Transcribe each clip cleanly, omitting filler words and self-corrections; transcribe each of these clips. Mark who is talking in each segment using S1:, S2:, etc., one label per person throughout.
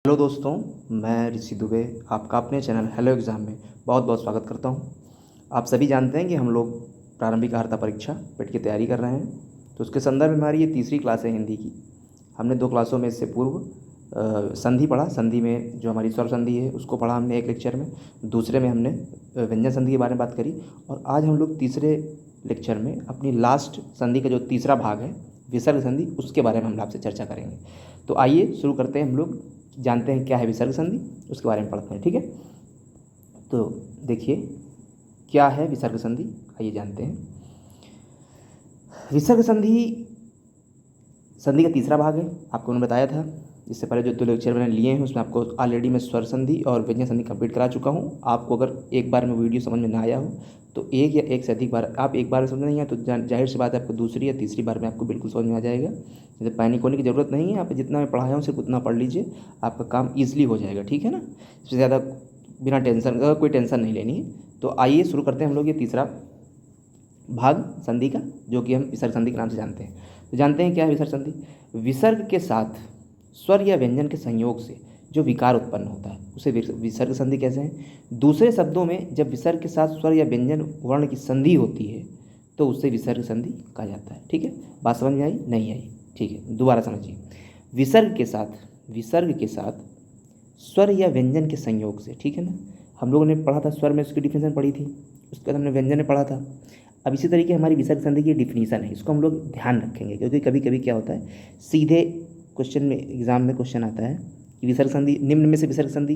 S1: Hello दोस्तों, मैं ऋषि दुबे आपका अपने चैनल हेलो एग्ज़ाम में बहुत बहुत स्वागत करता हूं। आप सभी जानते हैं कि हम लोग प्रारंभिक अर्हता परीक्षा पेट की तैयारी कर रहे हैं। तो उसके संदर्भ में हमारी ये तीसरी क्लास है हिंदी की। हमने 2 क्लासों में इससे पूर्व संधि पढ़ा। संधि में जो हमारी स्वर संधि है उसको पढ़ा हमने एक लेक्चर में। दूसरे में हमने व्यंजन संधि के बारे में बात करी। और आज हम लोग तीसरे लेक्चर में अपनी लास्ट संधि का जो तीसरा भाग है विसर्ग संधि, उसके बारे में हम आपसे चर्चा करेंगे। तो आइए शुरू करते हैं। हम लोग जानते हैं क्या है विसर्ग संधि, उसके बारे में पढ़ते हैं। ठीक है, तो देखिए क्या है विसर्ग संधि, आइए जानते हैं। विसर्ग संधि संधि का तीसरा भाग है, आपको मैंने बताया था। इससे पहले जो 2 लेक्चर मैंने लिए हैं उसमें आपको ऑलरेडी मैं स्वर संधि और व्यंजन संधि कंप्लीट करा चुका हूँ। आपको अगर एक बार में वीडियो समझ में ना आया हो तो एक या एक से अधिक बार, आप एक बार में समझ नहीं आया तो जाहिर सी बात है आपको दूसरी या तीसरी बार में आपको बिल्कुल समझ में आ जाएगा। जैसे पैनिक होने की ज़रूरत नहीं है, आप जितना मैं पढ़ाया हूँ सिर्फ उतना पढ़ लीजिए, आपका काम ईजिली हो जाएगा। ठीक है ना, इससे ज़्यादा बिना टेंशन का कोई टेंशन नहीं लेनी है। तो आइए शुरू करते हैं हम लोग ये तीसरा भाग संधि का, जो कि हम विसर्ग संधि के नाम से जानते हैं। तो जानते हैं क्या है विसर्ग संधि। विसर्ग के साथ स्वर या व्यंजन के संयोग से जो विकार उत्पन्न होता है उसे विसर्ग संधि कहते हैं। दूसरे शब्दों में जब विसर्ग के साथ स्वर या व्यंजन वर्ण की संधि होती है तो उसे विसर्ग संधि कहा जाता है। ठीक है, बात समझ में आई? नहीं आई? ठीक है, दोबारा समझिए। विसर्ग के साथ स्वर या व्यंजन के संयोग से, ठीक है ना, हम लोगों ने पढ़ा था स्वर में उसकी डिफिनेशन पढ़ी थी, उसके बाद हमने व्यंजन में पढ़ा था। अब इसी तरीके हमारी विसर्ग संधि की डिफिनीशन है, इसको हम लोग ध्यान रखेंगे क्योंकि कभी कभी क्या होता है सीधे क्वेश्चन में, एग्जाम में क्वेश्चन आता है कि विसर्ग संधि, निम्न में से विसर्ग संधि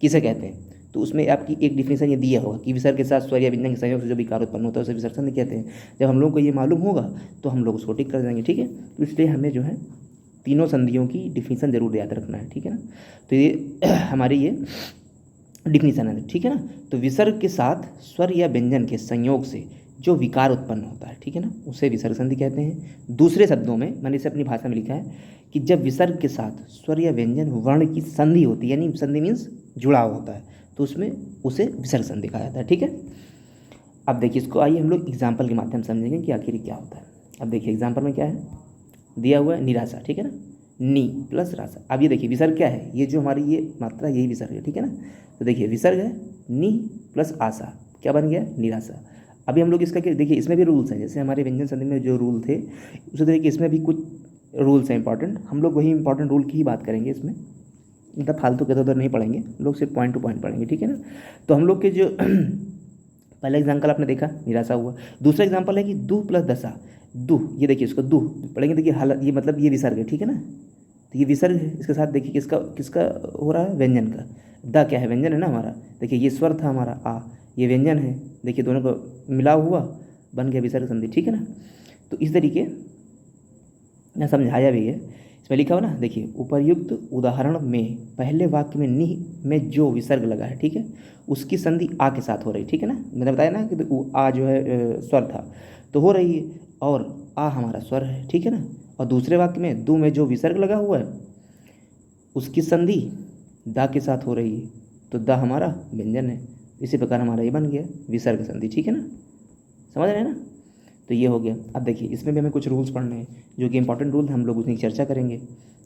S1: किसे कहते हैं। तो उसमें आपकी एक डिफिनेशन ये दिया होगा कि विसर्ग के साथ स्वर या व्यंजन के संयोग से जो विकार उत्पन्न होता है उसे विसर्ग संधि कहते हैं। जब हम लोग को ये मालूम होगा तो हम लोग उसको टिक कर देंगे। ठीक है, तो इसलिए हमें जो है तीनों संधियों की डिफिनीशन जरूर याद रखना है। ठीक है ना, तो ये हमारी ये डिफिनीशन है। ठीक है ना, तो विसर्ग के साथ स्वर या व्यंजन के संयोग से जो विकार उत्पन्न होता है, ठीक है ना, उसे विसर्ग संधि कहते हैं। दूसरे शब्दों में मैंने इसे अपनी भाषा में लिखा है कि जब विसर्ग के साथ स्वर या व्यंजन वर्ण की संधि होती है, यानी संधि मीन्स जुड़ाव होता है, तो उसमें उसे विसर्ग संधि कहा जाता है। ठीक है, अब देखिए इसको आइए हम लोग एग्जाम्पल के माध्यम से समझेंगे कि आखिर क्या होता है। अब देखिए एग्जाम्पल में क्या है दिया हुआ है, निराशा। ठीक है ना, नी प्लस राशा। अब ये देखिए विसर्ग क्या है, ये जो हमारी ये मात्रा यही विसर्ग है। ठीक है ना, तो देखिए विसर्ग है नी प्लस आशा, क्या बन गया? निराशा। अभी हम लोग इसका देखिए इसमें भी रूल्स हैं, जैसे हमारे व्यंजन संधि में जो रूल थे उसी तरीके इसमें भी कुछ रूल्स हैं इंपॉर्टेंट। हम लोग वही इंपॉर्टेंट रूल की ही बात करेंगे इसमें, मतलब फालतू के उधर नहीं पढ़ेंगे हम लोग, सिर्फ पॉइंट टू पॉइंट पढ़ेंगे। ठीक है ना, तो हम लोग के जो पहला एग्जाम्पल आपने देखा निराशा हुआ। दूसरा एग्जाम्पल है कि दु प्लस दशा। दु, ये देखिए इसको दु पढ़ेंगे, देखिए हालत, ये मतलब ये विसर्ग है। ठीक है ना, तो ये विसर्ग है, इसके साथ देखिए किसका किसका हो रहा है? व्यंजन का। द क्या है? व्यंजन है ना हमारा। देखिए ये स्वर था हमारा आ, ये व्यंजन है। देखिए दोनों को मिलाव हुआ, बन गया विसर्ग संधि। ठीक है ना, तो इस तरीके मैं समझाया भी है, इसमें लिखा हुआ ना, देखिए उपर्युक्त उदाहरण में पहले वाक्य में नि में जो विसर्ग लगा है, ठीक है, उसकी संधि आ के साथ हो रही। ठीक है ना, मैंने बताया ना कि आ जो है स्वर था तो हो रही है, और आ हमारा स्वर है। ठीक है ना, और दूसरे वाक्य में दु में जो विसर्ग लगा हुआ है उसकी संधि दा के साथ हो रही है, तो दा हमारा व्यंजन है। इसी प्रकार हमारा ये बन गया विसर्ग संधि। ठीक है ना, समझ रहे हैं ना, तो ये हो गया। अब देखिए इसमें भी हमें कुछ रूल्स पढ़ने हैं जो कि इंपॉर्टेंट रूल, हम लोग उसकी चर्चा करेंगे।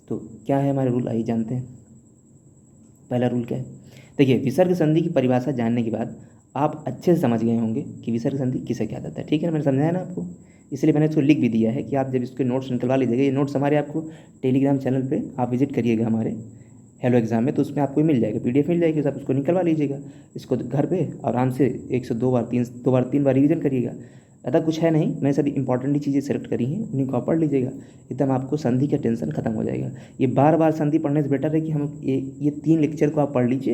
S1: तो क्या है हमारे रूल, आइए जानते हैं। पहला रूल क्या है, देखिए विसर्ग संधि की परिभाषा जानने के बाद आप अच्छे से समझ गए होंगे कि विसर्ग संधि किसे कहा जाता है। ठीक है ना, मैंने समझाया ना आपको, इसलिए मैंने इसको लिख भी दिया है कि आप जब इसके नोट्स निकलवा लीजिएगा। ये नोट्स हमारे आपको टेलीग्राम चैनल पे आप विजिट करिएगा हमारे हेलो एग्जाम में, तो उसमें आपको मिल जाएगा, पीडीएफ मिल जाएगी, आप उसको निकलवा लीजिएगा। इसको घर पे आराम से 1 से 2 बार 3 बार रिवीजन करिएगा। ज़्यादा कुछ है नहीं, मैं सभी इंपॉर्टेंट ही चीज़ें सेलेक्ट करी हैं, उन्हीं को आप पढ़ लीजिएगा, एकदम आपको संधि का टेंशन खत्म हो जाएगा। ये बार बार संधि पढ़ने से बेटर है कि हम ये 3 लेक्चर को आप पढ़ लीजिए,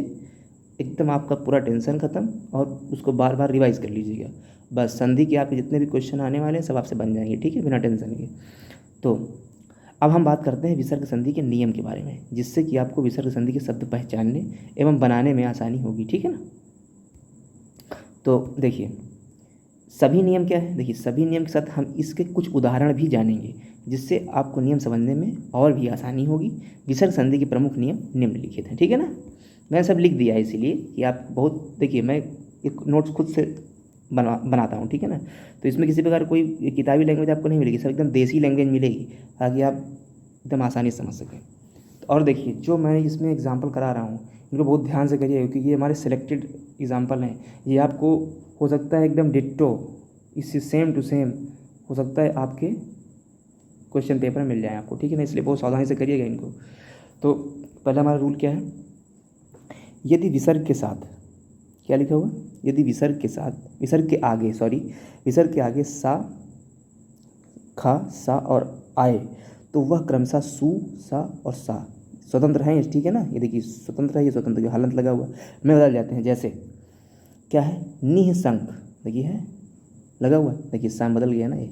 S1: एकदम आपका पूरा टेंशन खत्म, और उसको बार बार रिवाइज कर लीजिएगा। बस संधि के आपके जितने भी क्वेश्चन आने वाले हैं सब आपसे बन जाएंगे। ठीक है, बिना टेंशन के। तो अब हम बात करते हैं विसर्ग संधि के नियम के बारे में, जिससे कि आपको विसर्ग संधि के शब्द पहचानने एवं बनाने में आसानी होगी। ठीक है ना, तो देखिए सभी नियम क्या है, देखिए सभी नियम के साथ हम इसके कुछ उदाहरण भी जानेंगे, जिससे आपको नियम समझने में और भी आसानी होगी। विसर्ग संधि के प्रमुख नियम निम्नलिखित हैं। ठीक है ना, मैंने सब लिख दिया है इसीलिए कि आप बहुत, देखिए मैं एक नोट्स खुद से बनाता हूँ। ठीक है ना, तो इसमें किसी प्रकार कोई किताबी लैंग्वेज आपको नहीं मिलेगी, सब एकदम देसी लैंग्वेज मिलेगी ताकि आप एकदम आसानी से समझ सकें। तो और देखिए जो मैं इसमें एग्जांपल करा रहा हूँ इनको बहुत ध्यान से करिए, क्योंकि ये हमारे सिलेक्टेड एग्जांपल हैं। ये आपको हो सकता है एकदम डिट्टो, इससे सेम टू सेम हो सकता है आपके क्वेश्चन पेपर में मिल जाए आपको, ठीक है ना। इसलिए बहुत सावधानी से करिएगा इनको। तो पहला हमारा रूल क्या है, यदि विसर्ग के साथ, क्या लिखा हुआ, यदि विसर्ग के साथ, विसर्ग के आगे सा, खा, सा और आए तो वह क्रमशः सु, सा और सा स्वतंत्र हैं, ठीक है ना। ये देखिए स्वतंत्र है, ये स्वतंत्र के हलंत लगा हुआ में बदल जाते हैं। जैसे क्या है, निःशंक, देखिए है लगा हुआ, देखिए सा बदल गया ना, ये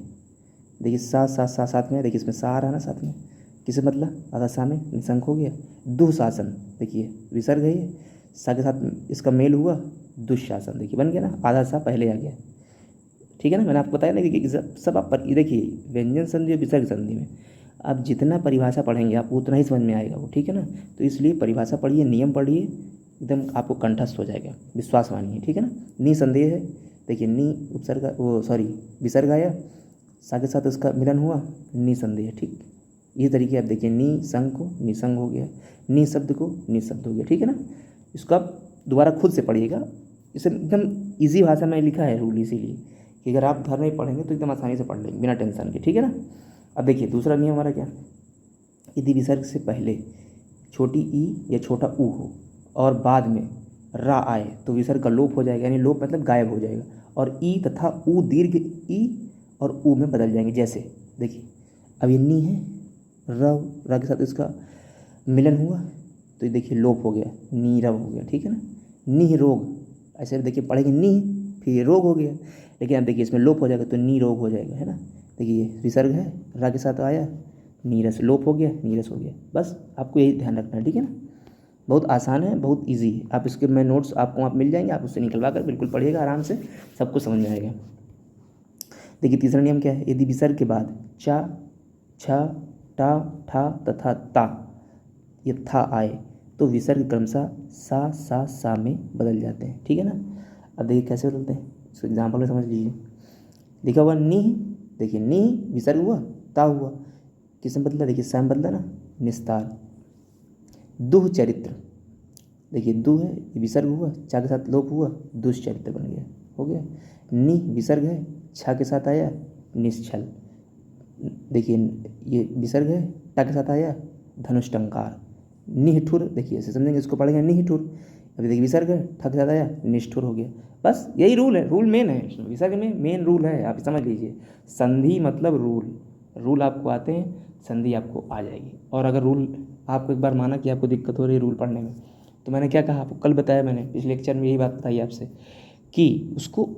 S1: देखिए सा सा सा साथ में, देखिए इसमें सा आ रहा है ना साथ में, किसे मतलब आधा सा में निशंक हो गया। दुःशासन, देखिए विसर्ग है ये, सा के साथ इसका मेल हुआ, दुःशासन, देखिए बन गया ना, आधा सा पहले आ गया, ठीक है ना। मैंने आपको बताया ना कि सब आप देखिए व्यंजन संधि और विसर्ग संधि में आप जितना परिभाषा पढ़ेंगे आपको उतना ही समझ में आएगा वो, ठीक है ना। तो इसलिए परिभाषा पढ़िए, नियम पढ़िए, एकदम आपको कंठस्थ हो जाएगा, विश्वास मानिए, ठीक है ना। निसंदेह है, देखिए नी उपसर्ग, वो सॉरी विसर्ग आया, सा के साथ उसका मिलन हुआ, निसंदेह, ठीक। ये तरीके आप देखिए, निसंग को निसंग हो गया, नि शब्द को निशब्द हो गया, ठीक है ना। इसको आप दोबारा खुद से पढ़िएगा, इसे एकदम ईजी भाषा में लिखा है रूल, इसीलिए कि अगर आप घर में पढ़ेंगे तो एकदम आसानी से पढ़ लेंगे बिना टेंशन के, ठीक है ना। अब देखिए दूसरा नियम हमारा क्या, यदि विसर्ग से पहले छोटी ई या छोटा ऊ हो और बाद में रा आए तो विसर्ग का लोप हो जाएगा, यानी लोप मतलब गायब हो जाएगा, और ई तथा ऊ दीर्घ ई और ऊ में बदल जाएंगे। जैसे देखिए अब ये नी है, र के साथ इसका मिलन हुआ तो ये देखिए लोप हो गया, नीरव हो गया, ठीक है ना। निह रोग, ऐसे देखिए पढ़ेंगे निह, फिर ये रोग हो गया, लेकिन अब देखिए इसमें लोप हो जाएगा तो नी रोग हो जाएगा, है ना। देखिए विसर्ग है, रा के साथ आया, नीरस लोप हो गया, नीरस हो गया, बस आपको यही ध्यान रखना है, ठीक है ना। बहुत आसान है, बहुत इजी है। आप इसके मैं नोट्स आपको वहाँ मिल जाएंगे, आप उससे निकलवा कर बिल्कुल पढ़िएगा आराम से, सब कुछ समझ में आएगा। देखिए तीसरा नियम क्या है, यदि विसर्ग के बाद चा, छा, टा, ठा तथा ता ये था आए तो विसर्ग क्रमशः सा सा में बदल जाते हैं, ठीक है ना। अब देखिए कैसे बदलते हैं, इसको एग्जाम्पल में समझ लीजिए। लिखा हुआ नी, देखिए नी विसर्ग हुआ, ता हुआ, किसमें बदला, देखिए सैम बदला ना, निस्तार। दुह चरित्र, देखिए दु है, विसर्ग हुआ, चा के साथ लोप हुआ, दुष्चरित्र बन गया, हो गया। नि विसर्ग है, छा के साथ आया, निश्छल, देखिए ये विसर्ग है, टा के साथ आया, धनुष्टंकार। निष्ठुर, देखिए ऐसे समझेंगे, इसको पढ़ेंगे निष्ठुर, अभी देखिए विसर्ग है, ठा के साथ आया, निष्ठुर हो गया। बस यही रूल है, रूल मेन है इसमें, विसर्ग में मेन रूल है, आप समझ लीजिए। संधि मतलब रूल आपको आते हैं, संधि आपको आ जाएगी। और अगर रूल आपको एक बार माना कि आपको दिक्कत हो रही है रूल पढ़ने में, तो मैंने क्या कहा आपको, कल बताया मैंने पिछले लेक्चर में, यही बात बताई आपसे कि उसको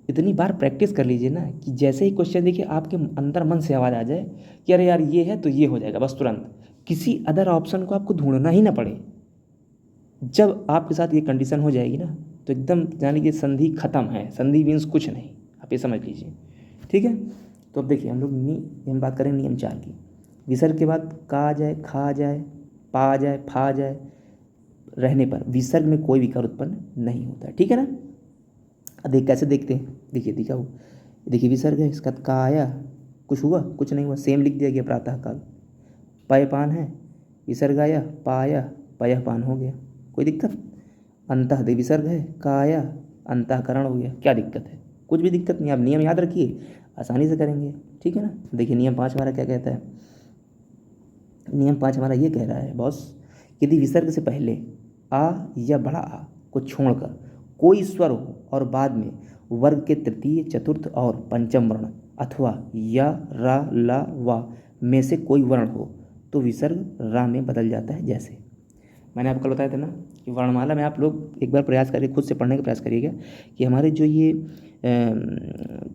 S1: इतनी बार प्रैक्टिस कर लीजिए ना कि जैसे ही क्वेश्चन देखिए आपके अंदर मन से आवाज़ आ जाए कि अरे यार ये है तो ये हो जाएगा, बस तुरंत, किसी अदर ऑप्शन को आपको ढूंढना ही ना पड़े। जब आपके साथ ये कंडीशन हो जाएगी ना तो एकदम जाने कि संधि खत्म है, संधि मीन्स कुछ नहीं, आप ये समझ लीजिए, ठीक है। तो अब देखिए हम बात करें नियम 4 की। विसर्ग के बाद का आ जाए, खा आ जाए, पा आ जाए, फा आ जाए, रहने पर विसर्ग में कोई विकार उत्पन्न नहीं होता है, ठीक है ना। अब देख कैसे देखते हैं, देखिए दिखा हो, देखिए विसर्ग है, इसका का आया, कुछ हुआ, कुछ नहीं हुआ, सेम लिख दिया गया प्रातः काल। पय पान है, विसर्ग आया, पा आया, पयः पान हो गया, कोई दिक्कत। अंतः दे विसर्ग है, का आया, अंतःकरण हो गया, क्या दिक्कत है, कुछ भी दिक्कत नहीं। आप नियम याद रखिए, आसानी से करेंगे, ठीक है ना। देखिए नियम 5 हमारा क्या कहता है, नियम 5 हमारा ये कह रहा है बॉस, यदि विसर्ग से पहले आ या बड़ा आ को छोड़कर कोई स्वर हो और बाद में वर्ग के तृतीय, चतुर्थ और पंचम वर्ण अथवा या, रा, ला, वा में से कोई वर्ण हो तो विसर्ग रा में बदल जाता है। जैसे मैंने आपको बताया था ना कि वर्णमाला में आप लोग एक बार प्रयास करिए, खुद से पढ़ने का प्रयास करिएगा कि हमारे जो ये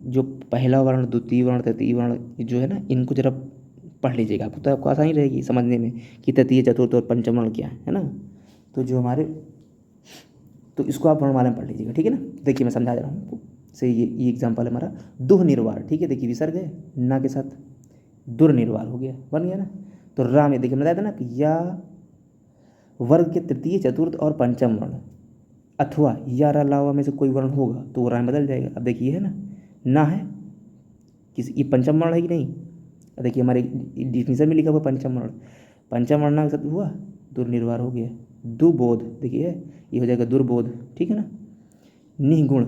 S1: जो पहला वर्ण, द्वितीय वर्ण, तृतीय वर्ण जो है ना, इनको जरा पढ़ लीजिएगा, आपको तो आपको आसानी रहेगी समझने में कि तृतीय, चतुर्थ और पंचम वर्ण क्या है ना। तो जो हमारे, तो इसको आप वर्णमाला में पढ़ लीजिएगा, ठीक है ना। देखिए मैं समझा दे रहा हूँ आपको, से ये एग्जाम्पल है हमारा दुह निर्वार, ठीक है। देखिए विसर्ग है, ना के साथ दुर्निर्वार हो गया, बन गया ना। तो रा में देखिए बताया था ना कि या वर्ग के तृतीय, चतुर्थ और पंचम वर्ण अथवा या, रा, ला, वा में से कोई वर्ण होगा तो वो रा में बदल जाएगा। अब देखिए है ना है किसी, ये पंचम वर्ण है कि नहीं, देखिए हमारे डिफिनीशन में लिखा हुआ पंचम वर्ण, पंचम वर्णाक्षर शब्द हुआ, दुर्निर्वार हो गया। दुबोध, देखिए ये हो जाएगा दुर्बोध, ठीक है ना। निगुण,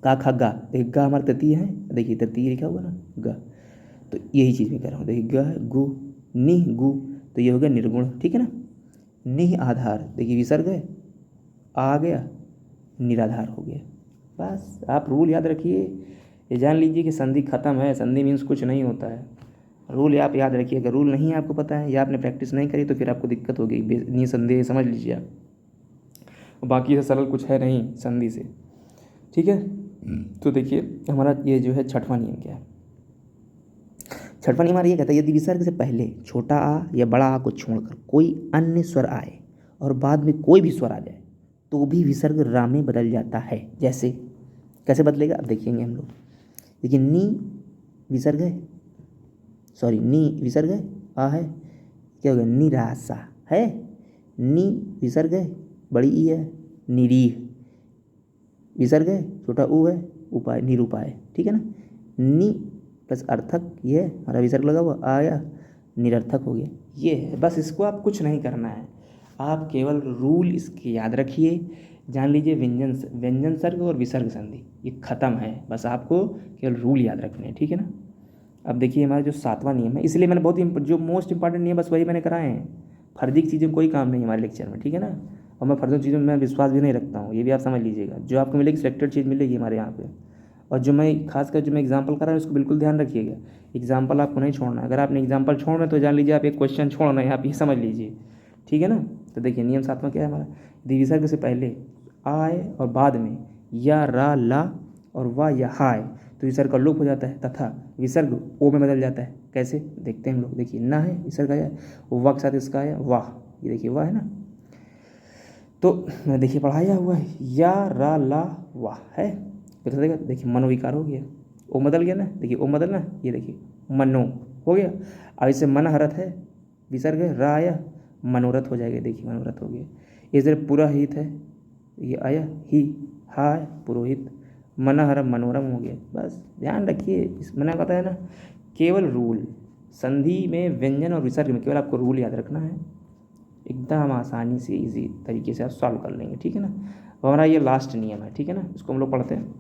S1: का खा गा, देखिए गा हमारा तृतीय है, देखिए तृतीय लिखा हुआ ना गा, तो यही चीज़ मैं कह रहा हूँ, देखिए गा गु, नि गु, तो ये हो गया निर्गुण, ठीक है ना। निह आधार, देखिए विसर्ग है, आ गया, निराधार हो गया। बस आप रूल याद रखिए, ये जान लीजिए कि संधि खत्म है, संधि मीन्स कुछ नहीं होता है। रूल आप याद रखिए, अगर रूल नहीं आपको पता है या आपने प्रैक्टिस नहीं करी तो फिर आपको दिक्कत होगी, निसंदेह समझ लीजिए आप। बाकी से सरल कुछ है नहीं संधि से, ठीक है। तो देखिए हमारा ये जो है छठवां नियम क्या है। छठवां नियम हमारा ये कहता है, यदि विसर्ग से पहले छोटा आ या बड़ा आ को छोड़कर कोई अन्य स्वर आए और बाद में कोई भी स्वर आ जाए तो भी विसर्ग रा में बदल जाता है। जैसे कैसे बदलेगा अब देखेंगे हम लोग। देखिए नी विसर्ग है, सॉरी नी विसर्ग है, आ है, क्या हो गया निराशा है। नी विसर्ग है, बड़ी ई है, निरीह विसर्ग है, छोटा ऊ है, उपाय निरूपाय, ठीक है ना। नी प्लस अर्थक, ये है हमारा विसर्ग लगा हुआ, आया निरर्थक हो गया। ये है बस, इसको आप कुछ नहीं करना है, आप केवल रूल इसके याद रखिए। जान लीजिए व्यंजन सर्ग और विसर्ग संधि ये खत्म है, बस आपको केवल रूल याद रखने हैं, ठीक है ना। अब देखिए हमारा जो सातवां नियम है, इसलिए मैंने बहुत जो मोस्ट इंपॉर्टेंट नियम बस वही मैंने कराए हैं, फर्जी की चीज़ें कोई काम नहीं हमारे लेक्चर में, ठीक है ना। और मैं फर्जी चीज़ों में मैं विश्वास भी नहीं रखता हूँ, ये भी आप समझ लीजिएगा। जो आपको मिलेगी सिलेक्टेड चीज़ मिलेगी हमारे यहाँ पे। और जो मैं खासकर जो मैं एग्जांपल कर रहा हूँ उसको बिल्कुल ध्यान रखिएगा, एग्जांपल आपको नहीं छोड़ना है। अगर आपने एग्जांपल छोड़ रहे हैं तो जान लीजिए आप एक क्वेश्चन छोड़ रहे हैं, आप ये समझ लीजिए, ठीक है ना। तो देखिए नियम सातवां क्या है हमारा, यदि विसर्ग से पहले आए और बाद में या रा ला और वाह या हाय तो विसर्ग का लोप हो जाता है तथा विसर्ग ओ में बदल जाता है। कैसे देखते हैं हम लोग। देखिए ना है विसर्ग आया, वाह के साथ इसका आया वाह, ये देखिए वाह है ना, तो देखिए पढ़ाया हुआ है या रा ला वाह है, फिर देखिए मनोविकार हो गया, ओ बदल गया ना, देखिए ओ बदल ना, ये देखिए मनो हो गया। अब इससे मन हरत है, विसर्ग है, रा आया, मनोरथ हो जाएगा, देखिए मनोरथ हो गया। इधर पुरोहित है, ये आया ही, हा है पुरोहित, मनहरम मनोरम हो गया। बस ध्यान रखिए, इस मैंने बताया ना, केवल रूल संधि में व्यंजन और विसर्ग में केवल आपको रूल याद रखना है, एकदम आसानी से इजी तरीके से आप सॉल्व कर लेंगे, ठीक है ना। अब हमारा ये लास्ट नियम है, ठीक है ना, इसको हम लोग पढ़ते हैं।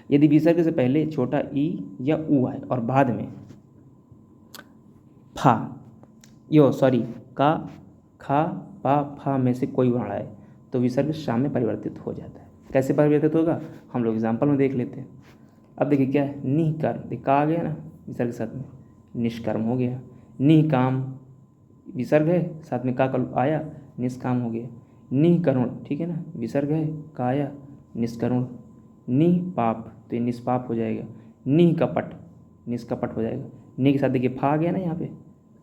S1: यदि विसर्ग से पहले छोटा ई या ऊ आए और बाद में फा का खा पा फा में से कोई वर्ण आए तो विसर्ग शा में परिवर्तित हो जाता है। कैसे परिवर्तित होगा हम लोग एग्जाम्पल में देख लेते हैं। अब देखिए क्या है, निष्कर्म, का आ गया ना विसर्ग साथ में, निष्कर्म हो गया। निकाम विसर्ग है, साथ में का आया, निष्काम हो गया। निकरुण, ठीक है ना, विसर्ग है, का आया, निष्करुण। निपाप, तो ये निष्पाप हो जाएगा। निकपट, निष्कपट हो जाएगा। नि के साथ देखिए फा आ गया ना, यहाँ पे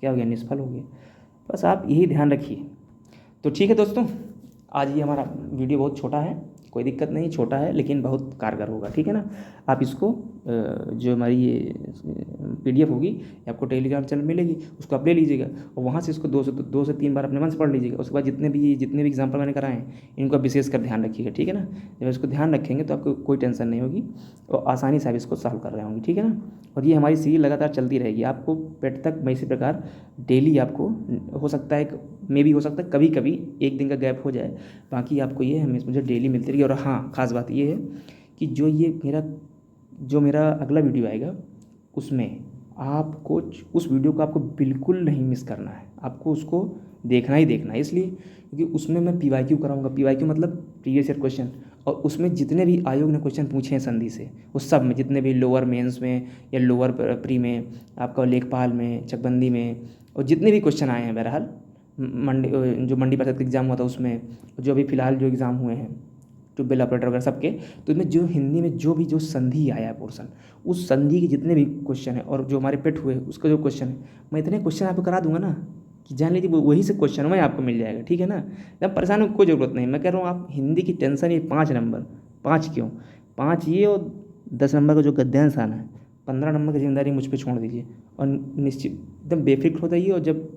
S1: क्या हो गया, निष्फल हो गया। बस आप यही ध्यान रखिए। तो ठीक है दोस्तों, आज ये हमारा वीडियो बहुत छोटा है, कोई दिक्कत नहीं, छोटा है लेकिन बहुत कारगर होगा, ठीक है ना। आप इसको जो हमारी ये PDF होगी ये आपको टेलीग्राम चैनल मिलेगी, उसको आप ले लीजिएगा और वहाँ से इसको 2 से 3 बार अपने मन से पढ़ लीजिएगा। उसके बाद जितने भी एग्जाम्पल मैंने कराए हैं इनको आप विशेष कर ध्यान रखिएगा, ठीक है ना। जब इसको ध्यान रखेंगे तो आपको कोई टेंशन नहीं होगी और आसानी से आप इसको सॉल्व कर रहे होंगे, ठीक है ना। और ये हमारी सीरीज लगातार चलती रहेगी, आपको पेट तक मैं इसी प्रकार डेली आपको हो सकता है हो सकता है कभी कभी एक दिन का गैप हो जाए, बाकी आपको ये हमें मुझे डेली मिलती रहेगी। और हाँ, खास बात ये है कि जो मेरा अगला वीडियो आएगा उसमें आपको उस वीडियो को आपको बिल्कुल नहीं मिस करना है, आपको उसको देखना ही देखना है। इसलिए क्योंकि उसमें मैं PYQ कराऊंगा, PYQ मतलब प्रीवियस ईयर क्वेश्चन, और उसमें जितने भी आयोग ने क्वेश्चन पूछे हैं संधि से उस सब में, जितने भी लोअर मेंस में या लोअर प्री में, आपका लेखपाल में, चकबंदी में, और जितने भी क्वेश्चन आए हैं बहरहाल जो मंडी परिषद का एग्ज़ाम हुआ था उसमें, जो अभी फ़िलहाल जो एग्ज़ाम हुए हैं ट्यूबवेल ऑपरेटर वगैरह सबके, तो इसमें जो हिंदी में जो संधि आया है पोर्सन, उस संधि के जितने भी क्वेश्चन है और जो हमारे पेट हुए उसका जो क्वेश्चन है, मैं इतने क्वेश्चन आपको करा दूंगा ना कि जान लीजिए वही से क्वेश्चन में आपको मिल जाएगा, ठीक है ना। जब परेशान होने की कोई ज़रूरत नहीं, मैं कह रहा हूँ आप हिंदी की टेंशन ये 5 नंबर, 5 क्यों, 5 ये और 10 नंबर का जो गद्यांश आना है, 15 नंबर की जिम्मेदारी मुझ पर छोड़ दीजिए और निश्चित एकदम बेफिक्र हो जाइए। और जब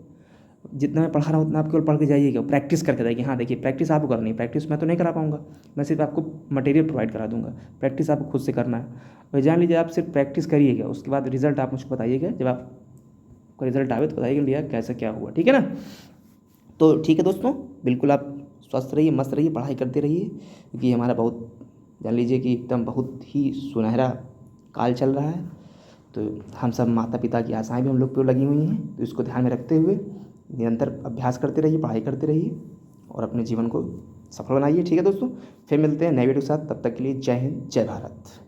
S1: जितना मैं पढ़ा रहा हूँ उतना आप केवल पढ़ के जाइएगा, प्रैक्टिस करके जाइए। हाँ देखिए, प्रैक्टिस आपको करनी है, प्रैक्टिस मैं तो नहीं करा पाऊंगा, मैं सिर्फ आपको मटेरियल प्रोवाइड करा दूंगा, प्रैक्टिस आपको खुद से करना है। और जान लीजिए आप सिर्फ प्रैक्टिस करिएगा, उसके बाद रिजल्ट आप मुझको बताइएगा जब आप आपका रिजल्ट आवे तो बताइए भैया कैसा क्या हुआ, ठीक है ना। तो ठीक है दोस्तों, बिल्कुल आप स्वस्थ रहिए, मस्त रहिए, पढ़ाई करते रहिए, क्योंकि हमारा बहुत जान लीजिए कि एकदम बहुत ही सुनहरा काल चल रहा है। तो हम सब माता पिता की आशाएं भी हम लोग पे लगी हुई हैं, तो इसको ध्यान में रखते हुए निरंतर अभ्यास करते रहिए, पढ़ाई करते रहिए और अपने जीवन को सफल बनाइए, ठीक है दोस्तों। फिर मिलते हैं नए वीडियो के साथ, तब तक के लिए जय हिंद, जय भारत।